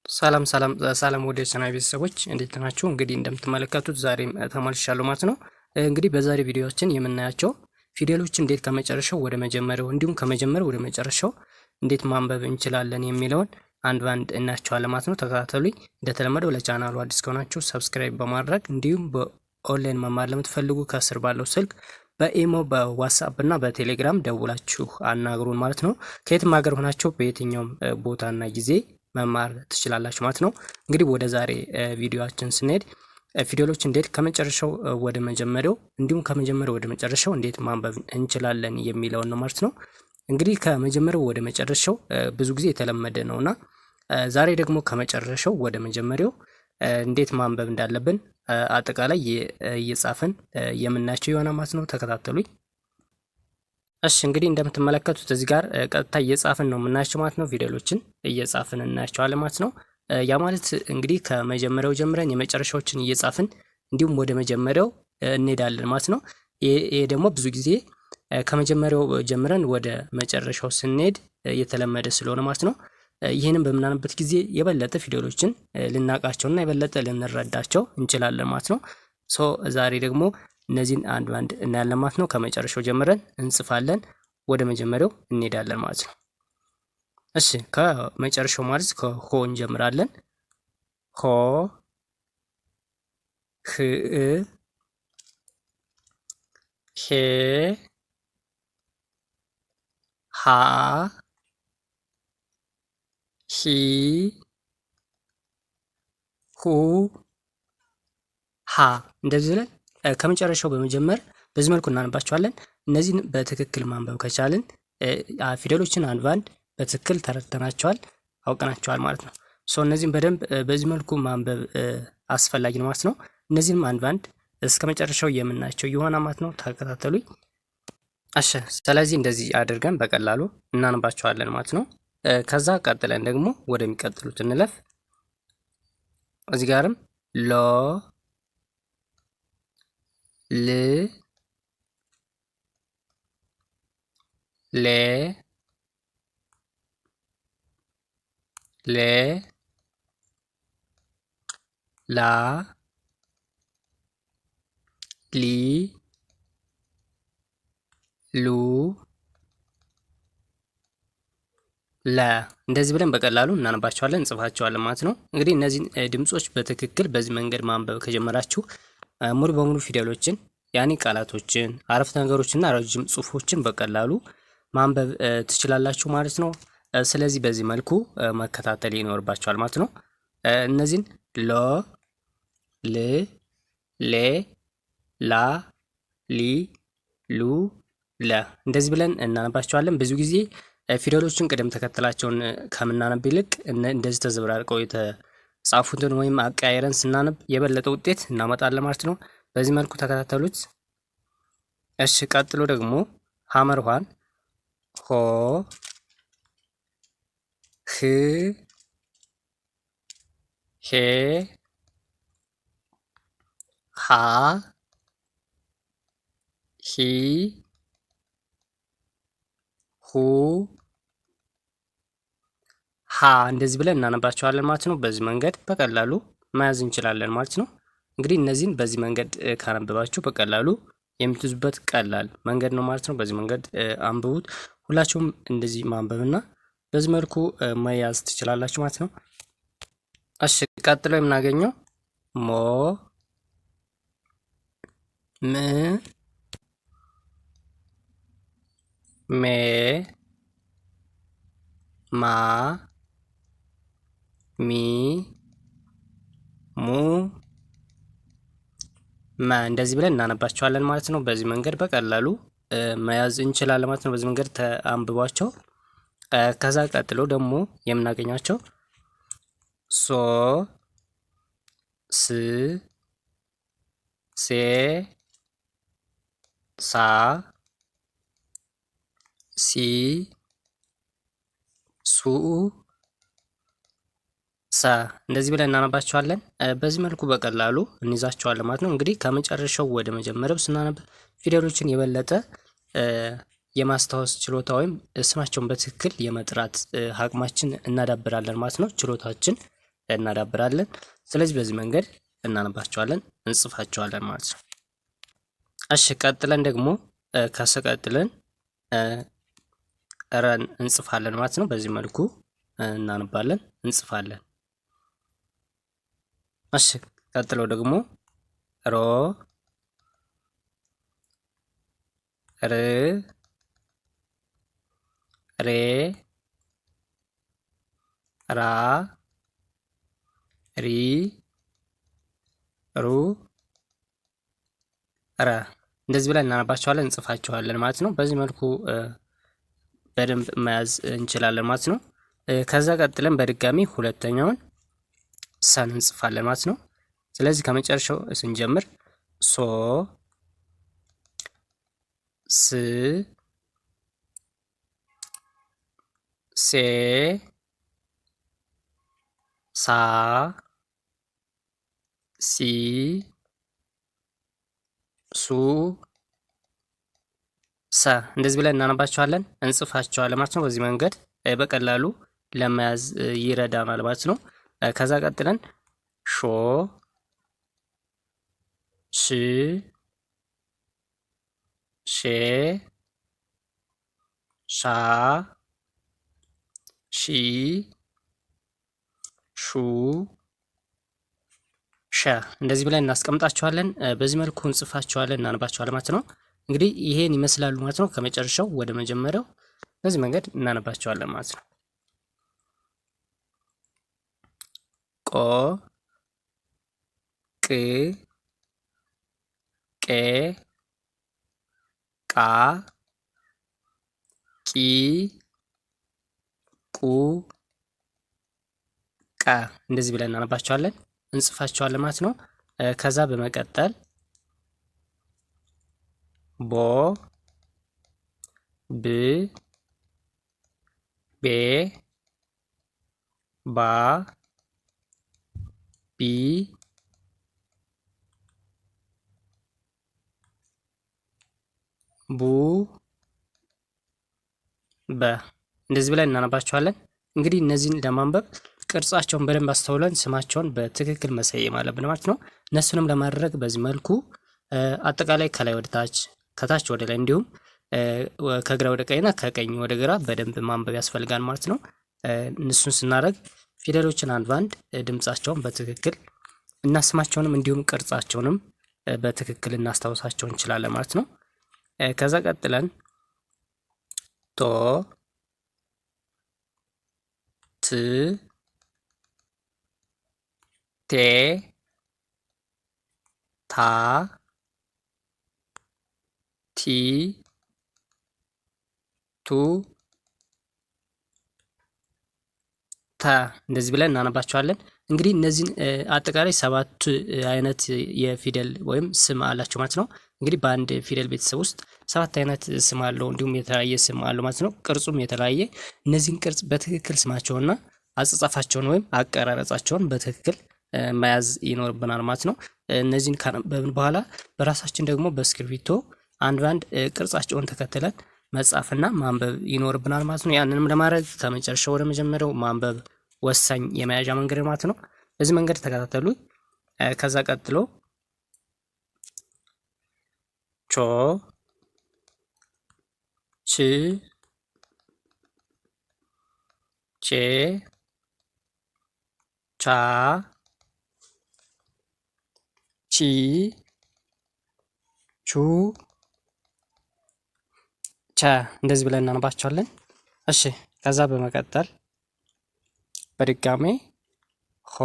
ሰላም ወደ ቻናል ቤተሰቦች እንዴት ናችሁ? እንግዲህ እንደምትመለከቱት ዛሬም ተመልሻለሁ ማለት ነው። እንግዲህ በዛሬ ቪዲዮአችን የምናያቸው ፊደሎች እንዴት ከመጨረሻው ወደ መጀመሪያው እንዲሁም ከመጀመሪያው ወደ መጨረሻው እንዴት ማንበብ እንችላለን የሚለውን አንድ ባንድ እናያቸዋለን ማለት ነው። ተከታተሉኝ። እንደተለመደው ለቻናሉ አዲስ ከሆናችሁ ሰብስክራይብ በማድረግ እንዲሁም በኦንላይን መማር ለምትፈልጉ ከስር ባለው ስልክ በኢሞ በዋትስአፕ እና በቴሌግራም ደውላችሁ አናግሩን ማለት ነው። ከየትም ሀገር ሆናችሁ በየትኛውም ቦታና ጊዜ መማር ትችላላችሁ ማለት ነው። እንግዲህ ወደ ዛሬ ቪዲዮአችን ስንሄድ ፊደሎች እንዴት ከመጨረሻው ወደ መጀመሪያው እንዲሁም ከመጀመሪያው ወደ መጨረሻው እንዴት ማንበብ እንችላለን የሚለውን ነው ማለት ነው። እንግዲህ ከመጀመሪያው ወደ መጨረሻው ብዙ ጊዜ የተለመደ ነውና ዛሬ ደግሞ ከመጨረሻው ወደ መጀመሪያው እንዴት ማንበብ እንዳለብን አጠቃላይ እየጻፍን የምናያቸው የሆነ ማለት ነው። ተከታተሉኝ። እሺ እንግዲህ እንደምትመለከቱት እዚህ ጋር ቀጥታ እየጻፍን ነው የምናያቸው ማለት ነው። ፊደሎችን እየጻፍን እናያቸዋለን ማለት ነው። ያ ማለት እንግዲህ ከመጀመሪያው ጀምረን የመጨረሻዎችን እየጻፍን እንዲሁም ወደ መጀመሪያው እንሄዳለን ማለት ነው። ይሄ ደግሞ ብዙ ጊዜ ከመጀመሪያው ጀምረን ወደ መጨረሻው ስንሄድ የተለመደ ስለሆነ ማለት ነው። ይህንን በምናነብበት ጊዜ የበለጠ ፊደሎችን ልናውቃቸውና የበለጠ ልንረዳቸው እንችላለን ማለት ነው። ዛሬ ደግሞ እነዚህን አንድ ባንድ እናያለን ማለት ነው። ከመጨረሻው ጀምረን እንጽፋለን፣ ወደ መጀመሪያው እንሄዳለን ማለት ነው። እሺ ከመጨረሻው ማለት ከሆ እንጀምራለን። ሆ፣ ህ፣ ሄ፣ ሃ፣ ሂ፣ ሁ፣ ሃ እንደዚህ ብለን ከመጨረሻው በመጀመር በዚህ መልኩ እናነባቸዋለን። እነዚህን በትክክል ማንበብ ከቻልን ፊደሎችን አንድ ባንድ በትክክል ተረድተናቸዋል፣ አውቀናቸዋል ማለት ነው። እነዚህን በደንብ በዚህ መልኩ ማንበብ አስፈላጊ ነው ማለት ነው። እነዚህንም አንድ ባንድ እስከ መጨረሻው የምናያቸው የሆነ ማለት ነው። ተከታተሉኝ። እሺ ስለዚህ እንደዚህ አድርገን በቀላሉ እናነባቸዋለን ማለት ነው። ከዛ ቀጥለን ደግሞ ወደሚቀጥሉት እንለፍ። እዚህ ጋርም ሎ፣ ል፣ ሌ፣ ሌ፣ ላ፣ ሊ፣ ሉ፣ ለ እንደዚህ ብለን በቀላሉ እናነባቸዋለን፣ እንጽፋቸዋለን ማለት ነው። እንግዲህ እነዚህን ድምጾች በትክክል በዚህ መንገድ ማንበብ ከጀመራችሁ ሙሉ በሙሉ ፊደሎችን ያኔ ቃላቶችን፣ አረፍተ ነገሮችና ረጅም ጽሁፎችን በቀላሉ ማንበብ ትችላላችሁ ማለት ነው። ስለዚህ በዚህ መልኩ መከታተል ይኖርባችኋል ማለት ነው። እነዚህን ሎ፣ ል፣ ሌ፣ ላ፣ ሊ፣ ሉ፣ ለ እንደዚህ ብለን እናነባቸዋለን። ብዙ ጊዜ ፊደሎችን ቅደም ተከተላቸውን ከምናነብ ይልቅ እንደዚህ ተዘብራርቀው የተጻፉትን ወይም አቀያየረን ስናነብ የበለጠ ውጤት እናመጣለን ማለት ነው። በዚህ መልኩ ተከታተሉት። እሺ ቀጥሎ ደግሞ ሐመር ውሃን ሆ፣ ህ፣ ሄ፣ ሃ፣ ሂ፣ ሁ፣ ሃ እንደዚህ ብለን እናነባቸዋለን ማለት ነው። በዚህ መንገድ በቀላሉ መያዝ እንችላለን ማለት ነው። እንግዲህ እነዚህን በዚህ መንገድ ካነበባችሁ በቀላሉ የምትይዙበት ቀላል መንገድ ነው ማለት ነው። በዚህ መንገድ አንብቡት። ሁላችሁም እንደዚህ ማንበብና በዚህ መልኩ መያዝ ትችላላችሁ ማለት ነው። እሺ ቀጥሎ የምናገኘው ሞ፣ ም፣ ሜ፣ ማ፣ ሚ፣ ሙ፣ መ እንደዚህ ብለን እናነባቸዋለን ማለት ነው። በዚህ መንገድ በቀላሉ መያዝ እንችላለን ማለት ነው። በዚህ መንገድ አንብቧቸው። ከዛ ቀጥሎ ደግሞ የምናገኛቸው ሶ፣ ስ፣ ሴ፣ ሳ፣ ሲ፣ ሱ፣ ሰ እንደዚህ ብለን እናነባቸዋለን። በዚህ መልኩ በቀላሉ እንይዛቸዋለን ማለት ነው። እንግዲህ ከመጨረሻው ወደ መጀመሪያው ስናነብ ፊደሎችን የበለጠ የማስታወስ ችሎታ ወይም ስማቸውን በትክክል የመጥራት አቅማችን እናዳብራለን ማለት ነው። ችሎታችን እናዳብራለን። ስለዚህ በዚህ መንገድ እናነባቸዋለን፣ እንጽፋቸዋለን ማለት ነው። እሺ ቀጥለን ደግሞ ከስቀጥለን ረን እንጽፋለን ማለት ነው። በዚህ መልኩ እናነባለን፣ እንጽፋለን። እሺ ቀጥሎ ደግሞ ሮ ር ሬ ራ ሪ ሩ ረ እንደዚህ ብለን እናነባቸዋለን፣ እንጽፋቸዋለን ማለት ነው። በዚህ መልኩ በደንብ መያዝ እንችላለን ማለት ነው። ከዛ ቀጥለን በድጋሚ ሁለተኛውን ሰን እንጽፋለን ማለት ነው። ስለዚህ ከመጨረሻው ስንጀምር ሶ ስ ሴ ሳ ሲ ሱ ሰ እንደዚህ ብለን እናነባቸዋለን፣ እንጽፋቸዋለን ማለት ነው። በዚህ መንገድ በቀላሉ ለመያዝ ይረዳናል ማለት ነው። ከዛ ቀጥለን ሾ ሽ ሼ ሻ ሺ ሹ ሸ እንደዚህ ብለን እናስቀምጣቸዋለን። በዚህ መልኩ እንጽፋቸዋለን፣ እናነባቸዋለን ማለት ነው። እንግዲህ ይሄን ይመስላሉ ማለት ነው። ከመጨረሻው ወደ መጀመሪያው በዚህ መንገድ እናነባቸዋለን ማለት ነው። ቆ ቅ ቄ ቃ ቂ ቁ ቀ እንደዚህ ብለን እናነባቸዋለን፣ እንጽፋቸዋለን ማለት ነው። ከዛ በመቀጠል ቦ ብ ቤ ባ ቢ ቡ በ እንደዚህ ብለን እናነባቸዋለን። እንግዲህ እነዚህን ለማንበብ ቅርጻቸውን በደንብ አስተውለን ስማቸውን በትክክል መሰየም አለብን ማለት ነው። እነሱንም ለማድረግ በዚህ መልኩ አጠቃላይ ከላይ ወደ ታች፣ ከታች ወደ ላይ እንዲሁም ከግራ ወደ ቀኝና ከቀኝ ወደ ግራ በደንብ ማንበብ ያስፈልጋል ማለት ነው። እነሱን ስናደርግ ፊደሎችን አንድ ባንድ ድምጻቸውን በትክክል እና ስማቸውንም እንዲሁም ቅርጻቸውንም በትክክል እናስታውሳቸው እንችላለን ማለት ነው። ከዛ ቀጥለን ቶ ት ቴ ታ ቲ ቱ ተ እንደዚህ ብለን እናነባቸዋለን። እንግዲህ እነዚህን አጠቃላይ 7 አይነት የፊደል ወይም ስም አላቸው ማለት ነው። እንግዲህ በአንድ ፊደል ቤተሰብ ውስጥ 7 አይነት ስም አለው፣ እንዲሁም የተለያየ ስም አለው ማለት ነው። ቅርጹም የተለያየ። እነዚህን ቅርጽ በትክክል ስማቸውና አጻጻፋቸውን ወይም አቀራረጻቸውን በትክክል መያዝ ይኖርብናል ማለት ነው። እነዚህን ካነበብን በኋላ በራሳችን ደግሞ በእስክሪብቶ አንድ ባንድ ቅርጻቸውን ተከትለን መጻፍና ማንበብ ይኖርብናል ማለት ነው። ያንንም ለማድረግ ከመጨረሻው ወደ መጀመሪያው ማንበብ ወሳኝ የመያዣ መንገድ ማለት ነው። በዚህ መንገድ ተከታተሉ። ከዛ ቀጥሎ ቾ ች ቼ ቻ ቺ ቹ ቻ እንደዚህ ብለን እናነባቸዋለን። እሺ ከዛ በመቀጠል በድጋሜ ሆ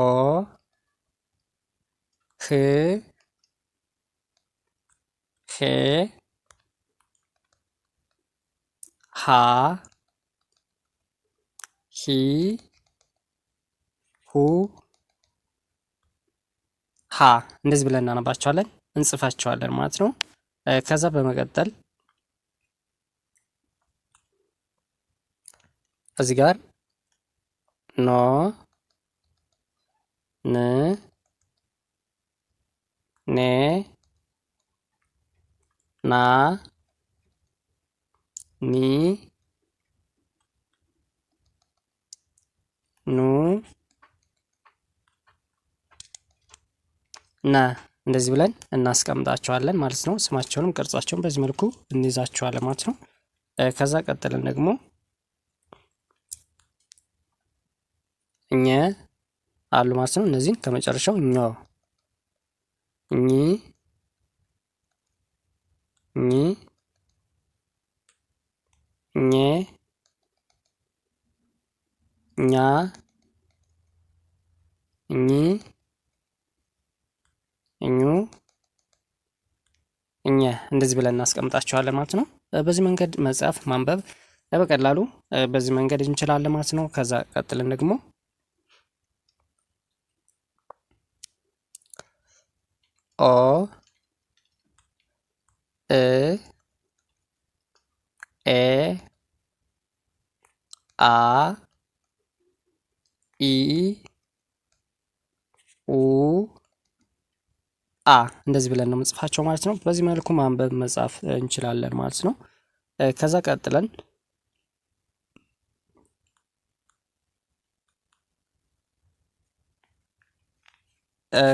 ህ ሄ ሃ ሂ ሁ ሃ እንደዚህ ብለን እናነባቸዋለን፣ እንጽፋቸዋለን ማለት ነው። ከዛ በመቀጠል እዚህ ጋር ኖ ን ኔ ና ኒ ኑ ነ እንደዚህ ብለን እናስቀምጣቸዋለን ማለት ነው። ስማቸውንም ቅርጻቸውን በዚህ መልኩ እንይዛቸዋለን ማለት ነው። ከዛ ቀጥለን ደግሞ እኘ አሉ ማለት ነው። እነዚህን ከመጨረሻው ኞ ኝ ኝ ኘ ኛ እኚ እኙ እኘ እንደዚህ ብለን እናስቀምጣቸዋለን ማለት ነው። በዚህ መንገድ መጻፍ ማንበብ በቀላሉ በዚህ መንገድ እንችላለን ማለት ነው። ከዛ ቀጥለን ደግሞ ኦ እ ኤ አ ኢ ኡ አ እንደዚህ ብለን ነው የምንጽፋቸው ማለት ነው። በዚህ መልኩ ማንበብ መጻፍ እንችላለን ማለት ነው።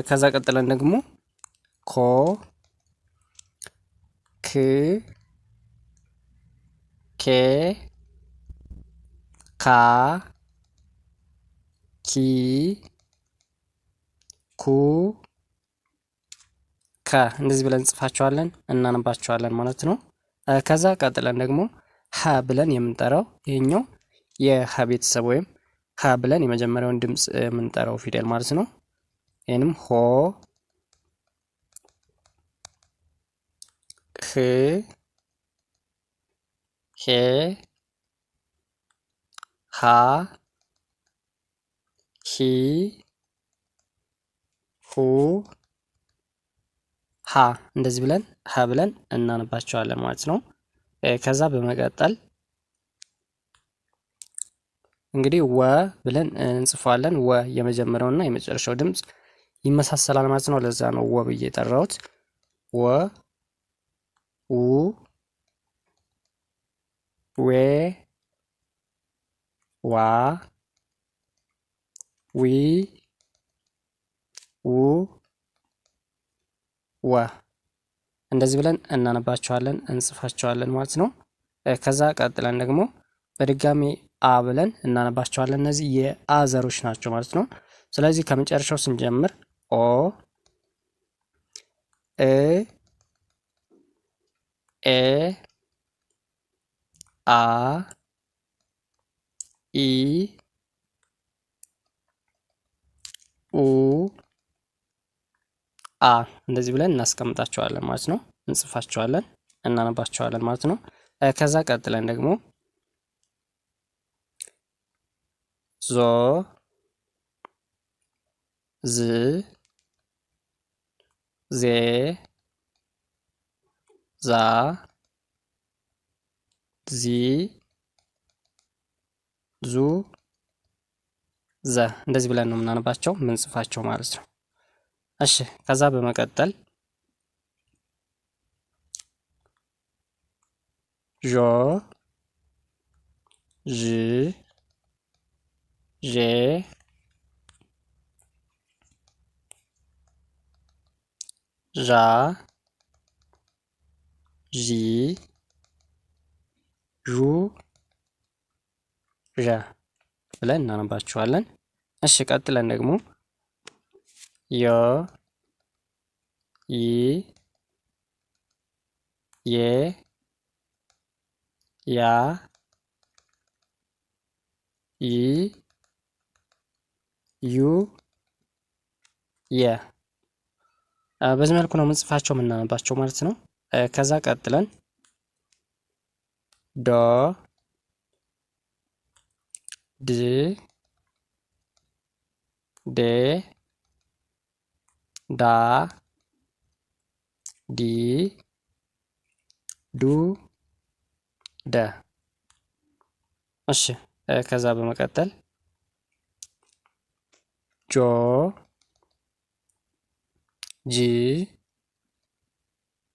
ከዛ ቀጥለን ደግሞ ኮ ክ ኬ ካ ኪ ኩ ከ እንደዚህ ብለን እንጽፋቸዋለን እናነባቸዋለን ማለት ነው። ከዛ ቀጥለን ደግሞ ሀ ብለን የምንጠራው ይሄኛው የሀ ቤተሰብ ወይም ሀ ብለን የመጀመሪያውን ድምፅ የምንጠራው ፊደል ማለት ነው። ይህንም ሆ ህ ሄ ሃ ሂ ሁ ሀ እንደዚህ ብለን ሀ ብለን እናነባቸዋለን ማለት ነው። ከዛ በመቀጠል እንግዲህ ወ ብለን እንጽፋለን። ወ የመጀመሪያውና የመጨረሻው ድምፅ ይመሳሰላል ማለት ነው። ለዛ ነው ወ ብዬ የጠራሁት። ወ ው ዌ ዋ ዊ ው ወ እንደዚህ ብለን እናነባቸዋለን እንጽፋቸዋለን ማለት ነው። ከዛ ቀጥለን ደግሞ በድጋሚ አ ብለን እናነባቸዋለን። እነዚህ የአ ዘሮች ናቸው ማለት ነው። ስለዚህ ከመጨረሻው ስንጀምር ኦ እ ኤ አ ኢ ኡ አ እንደዚህ ብለን እናስቀምጣቸዋለን ማለት ነው። እንጽፋቸዋለን እናነባቸዋለን ማለት ነው። ከዛ ቀጥለን ደግሞ ዞ ዝ ዜ ዛ ዚ ዙ ዘ እንደዚህ ብለን ነው የምናነባቸው ምንጽፋቸው ማለት ነው። እሺ ከዛ በመቀጠል ዦ ዥ ዤ ዣ ዢ ዡ ዠ ብለን እናነባቸዋለን። እሺ ቀጥለን ደግሞ የ ይ የ ያ ይ ዩ የ በዚህ መልኩ ነው የምንጽፋቸው የምናነባቸው ማለት ነው። ከዛ ቀጥለን ዶ ድ ዴ ዳ ዲ ዱ ደ እሺ ከዛ በመቀጠል ጆ ጂ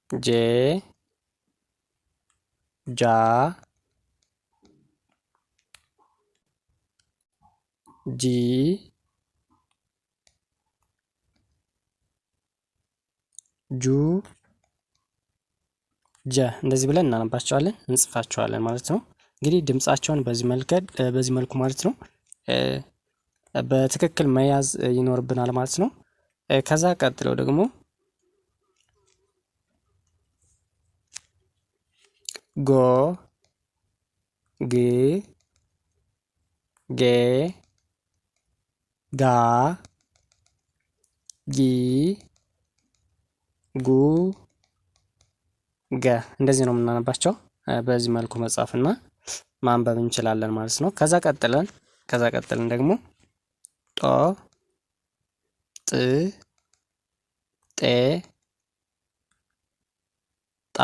ጄ ጃ ጂ ጁ ጀ እንደዚህ ብለን እናነባቸዋለን እንጽፋቸዋለን ማለት ነው። እንግዲህ ድምጻቸውን በዚህ መልኩ ማለት ነው በትክክል መያዝ ይኖርብናል ማለት ነው። ከዛ ቀጥሎ ደግሞ ጎ ግ ጌ ጋ ጊ ጉ ገ እንደዚህ ነው የምናነባቸው። በዚህ መልኩ መጻፍና ማንበብ እንችላለን ማለት ነው። ከዛ ቀጥለን ደግሞ ጦ ጥ ጤ ጣ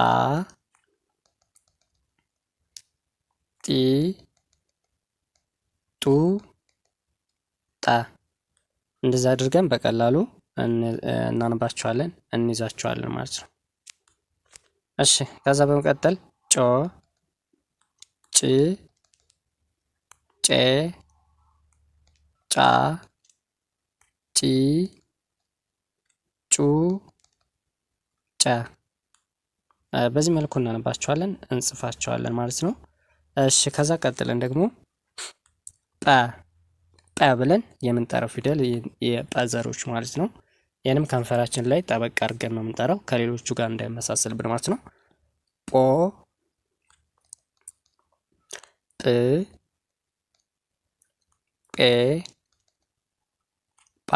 ጢ ጡ ጠ እንደዛ አድርገን በቀላሉ እናነባቸዋለን እንይዛቸዋለን ማለት ነው። እሺ ከዛ በመቀጠል ጮ ጭ ጬ ጫ ጪ ጩ ጨ በዚህ መልኩ እናነባቸዋለን እንጽፋቸዋለን ማለት ነው። እሺ ከዛ ቀጥለን ደግሞ ጠ ብለን የምንጠራው ፊደል የጠ ዘሮች ማለት ነው። ይህንም ከንፈራችን ላይ ጠበቅ አድርገን ነው የምንጠራው ከሌሎቹ ጋር እንዳይመሳሰልብን ማለት ነው። ጶ ጵ ጴ ጳ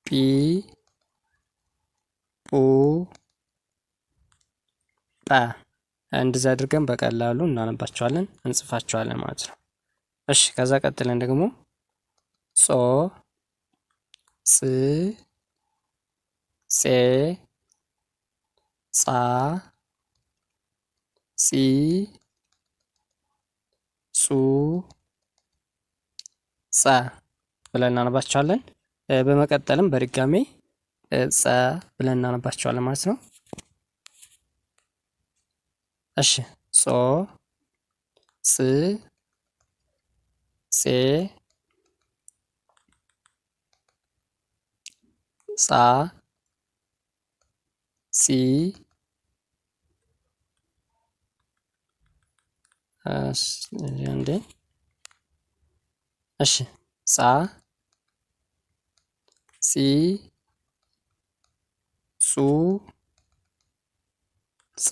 ጲ ጱ ጰ እንደዚህ አድርገን በቀላሉ እናነባቸዋለን እንጽፋቸዋለን ማለት ነው። እሺ ከዛ ቀጥለን ደግሞ ጾ ጽ ጼ ጻ ጺ ጹ ጸ ብለን እናነባቸዋለን። በመቀጠልም በድጋሜ ጸ ብለን እናነባቸዋለን ማለት ነው። እሺ ጾ ጽ ጼ ጻ ጺ እሺ ጻ ጺ ጹ ጸ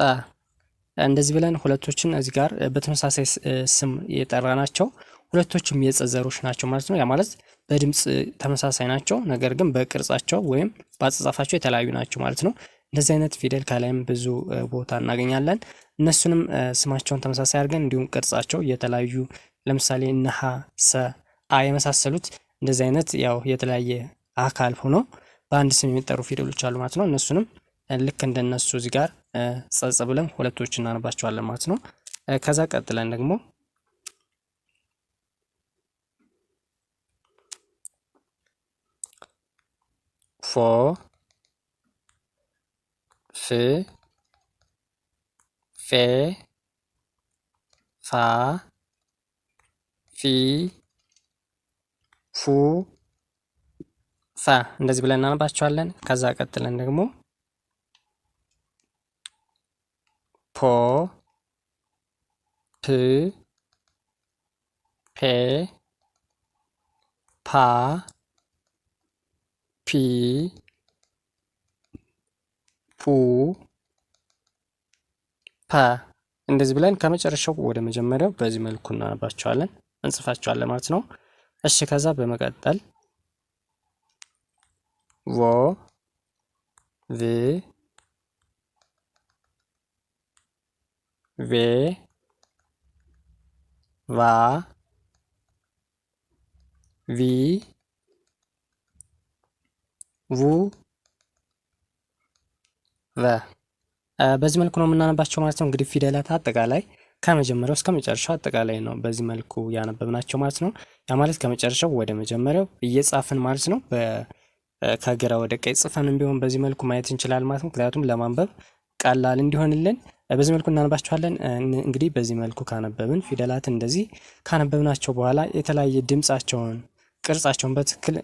እንደዚህ ብለን ሁለቶችን እዚህ ጋር በተመሳሳይ ስም የጠራናቸው ሁለቶችም የጸ ዘሮች ናቸው ማለት ነው። ያ ማለት በድምጽ ተመሳሳይ ናቸው፣ ነገር ግን በቅርጻቸው ወይም በአጻጻፋቸው የተለያዩ ናቸው ማለት ነው። እንደዚህ አይነት ፊደል ከላይም ብዙ ቦታ እናገኛለን። እነሱንም ስማቸውን ተመሳሳይ አድርገን እንዲሁም ቅርጻቸው የተለያዩ ለምሳሌ ነሃ፣ ሰ፣ አ የመሳሰሉት እንደዚህ አይነት ያው የተለያየ አካል ሆኖ በአንድ ስም የሚጠሩ ፊደሎች አሉ ማለት ነው። እነሱንም ልክ እንደነሱ እዚህ ጋር ጸጽ ብለን ሁለቶችን እናነባቸዋለን ማለት ነው። ከዛ ቀጥለን ደግሞ ፎ ፍ ፌ ፋ ፊ ፉ ፈ እንደዚህ ብለን እናነባቸዋለን። ከዛ ቀጥለን ደግሞ ፖ ፕ ፔ ፓ ፒ ፑ ፐ እንደዚህ ብለን ከመጨረሻው ወደ መጀመሪያው በዚህ መልኩ እናነባቸዋለን እንጽፋቸዋለን ማለት ነው። እሺ ከዛ በመቀጠል ቮ ቭ ቬ ቫ ቪ ቡ ቨ በዚህ መልኩ ነው የምናነባቸው ማለት ነው። እንግዲህ ፊደላት አጠቃላይ ከመጀመሪያው እስከ መጨረሻው አጠቃላይ ነው በዚህ መልኩ ያነበብናቸው ማለት ነው። ያ ማለት ከመጨረሻው ወደ መጀመሪያው እየጻፍን ማለት ነው። ከግራ ወደ ቀኝ ጽፈን ቢሆን በዚህ መልኩ ማየት እንችላለን ማለት ነው። ምክንያቱም ለማንበብ ቀላል እንዲሆንልን በዚህ መልኩ እናነባቸዋለን። እንግዲህ በዚህ መልኩ ካነበብን ፊደላትን እንደዚህ ካነበብናቸው በኋላ የተለያየ ድምጻቸውን፣ ቅርጻቸውን በትክክል